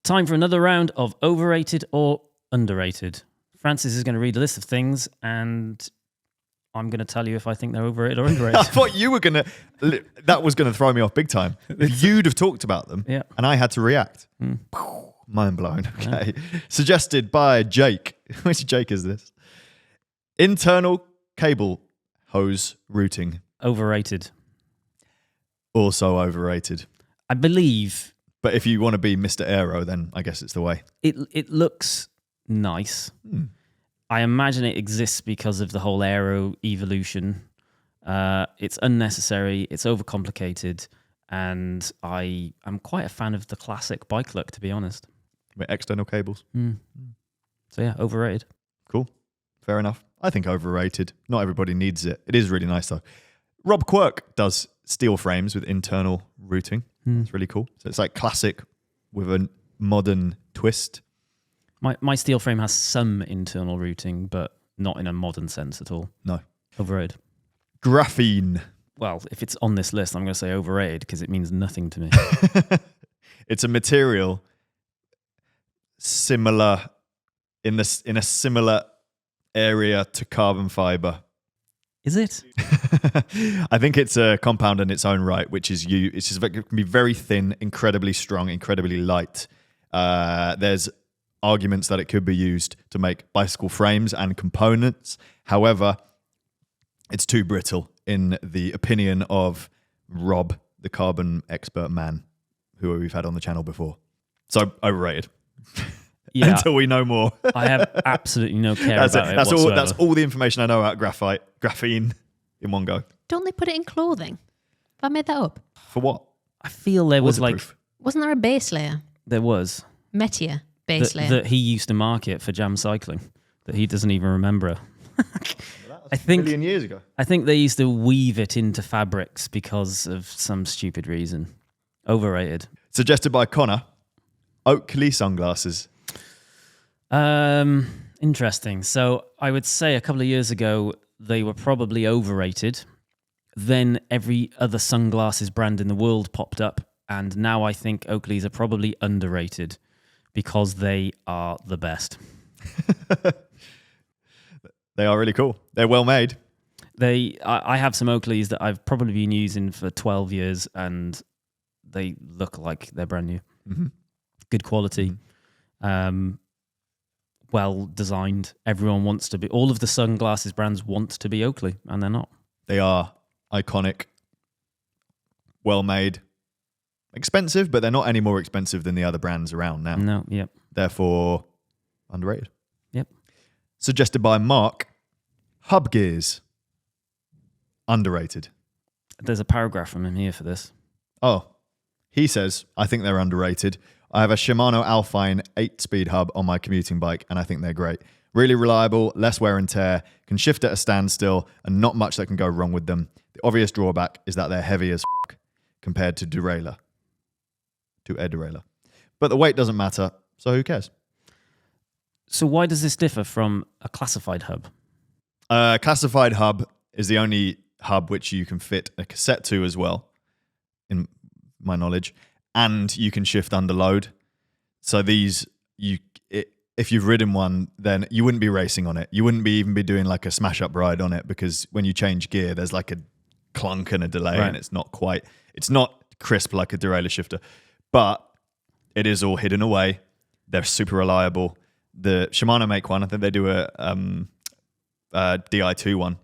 Time for another round of overrated or underrated. Francis is going to read a list of things and I'm going to tell you if I think they're overrated or underrated. I thought you were going to... That was going to throw me off big time. You'd have talked about them and I had to react. Mind blown. Okay. Yeah. Suggested by Jake. Which Jake is this? Internal cable hose routing. Overrated. Also overrated. I believe... But if you want to be Mr. Aero, then I guess it's the way. It looks nice. I imagine it exists because of the whole aero evolution. It's unnecessary, it's overcomplicated, and I am quite a fan of the classic bike look, to be honest. With external cables. So yeah, overrated. Cool. Fair enough. I think overrated. Not everybody needs it. It is really nice though. Rob Quirk does steel frames with internal routing. It's really cool. So it's like classic with a modern twist. My steel frame has some internal routing, but not in a modern sense at all. No. Overrated. Graphene. Well, if it's on this list, I'm going to say overrated because it means nothing to me. It's a material similar in a similar area to carbon fiber. Is it? I think it's a compound in its own right, which is it's just, it can be very thin, incredibly strong, incredibly light. There's arguments that it could be used to make bicycle frames and components. However, it's too brittle in the opinion of Rob, the carbon expert man, who we've had on the channel before. So overrated. Yeah, until we know more. I have absolutely no care about it whatsoever. That's all the information I know about graphene in one go. Don't they put it in clothing? Have I made that up? For what? I feel there was like... Wasn't there a base layer? There was. Metier base layer. That he used to market for Jam Cycling, that he doesn't even remember. I think a million years ago. I think they used to weave it into fabrics because of some stupid reason. Overrated. Suggested by Connor, Oakley sunglasses. Interesting. So I would say a couple of years ago, they were probably overrated. Then every other sunglasses brand in the world popped up. And now I think Oakley's are probably underrated because they are the best. They are really cool. They're well made. I have some Oakleys that I've probably been using for 12 years and they look like they're brand new. Mm-hmm. Good quality. Mm-hmm. Well designed. Everyone wants to be. All of the sunglasses brands want to be Oakley, and they're not. They are iconic, well made, expensive, but they're not any more expensive than the other brands around now. No, yep. Therefore, underrated. Yep. Suggested by Mark, hub gears, underrated. There's a paragraph from him here for this. Oh, he says, I think they're underrated. I have a Shimano Alpine 8-speed hub on my commuting bike, and I think they're great. Really reliable, less wear and tear, can shift at a standstill, and not much that can go wrong with them. The obvious drawback is that they're heavy as f*** compared to derailleur. To a derailleur. But the weight doesn't matter, so who cares? So why does this differ from a classified hub? Classified hub is the only hub which you can fit a cassette to as well, in my knowledge. And you can shift under load. So these, if you've ridden one, then you wouldn't be racing on it. You wouldn't even be doing like a smash up ride on it because when you change gear, there's like a clunk and a delay, and it's not crisp like a derailleur shifter. But it is all hidden away. They're super reliable. The Shimano make one. I think they do a Di2 one,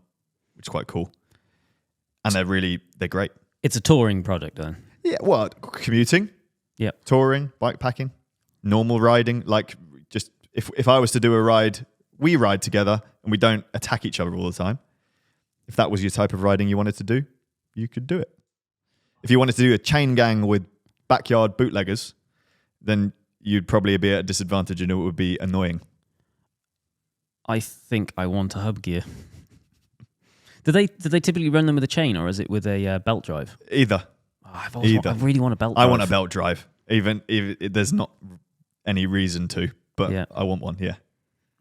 which is quite cool. And they're great. It's a touring product then. Yeah, well, commuting, touring, bike packing, normal riding. Like, just if I was to do a ride, we ride together and we don't attack each other all the time. If that was your type of riding you wanted to do, you could do it. If you wanted to do a chain gang with backyard bootleggers, then you'd probably be at a disadvantage and it would be annoying. I think I want a hub gear. Do they typically run them with a chain or is it with a belt drive? Either. I really want a belt drive. I want a belt drive, even if there's not any reason to, but I want one, yeah.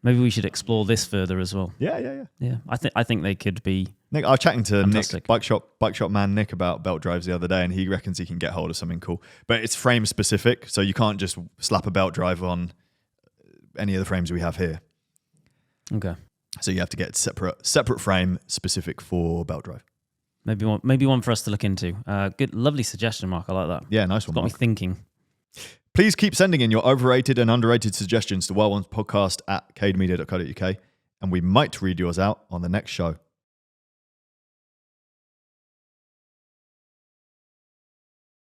Maybe we should explore this further as well. Yeah. Yeah, I think they could be. Nick, I was chatting to fantastic. Nick, bike shop man Nick, about belt drives the other day, and he reckons he can get hold of something cool. But it's frame specific, so you can't just slap a belt drive on any of the frames we have here. Okay. So you have to get separate frame specific for belt drive. Maybe one for us to look into. Good, lovely suggestion, Mark. I like that. Yeah, nice one. Got me Mark. thinking. Please keep sending in your overrated and underrated suggestions to wild1podcast@cademedia.co.uk, and we might read yours out on the next show.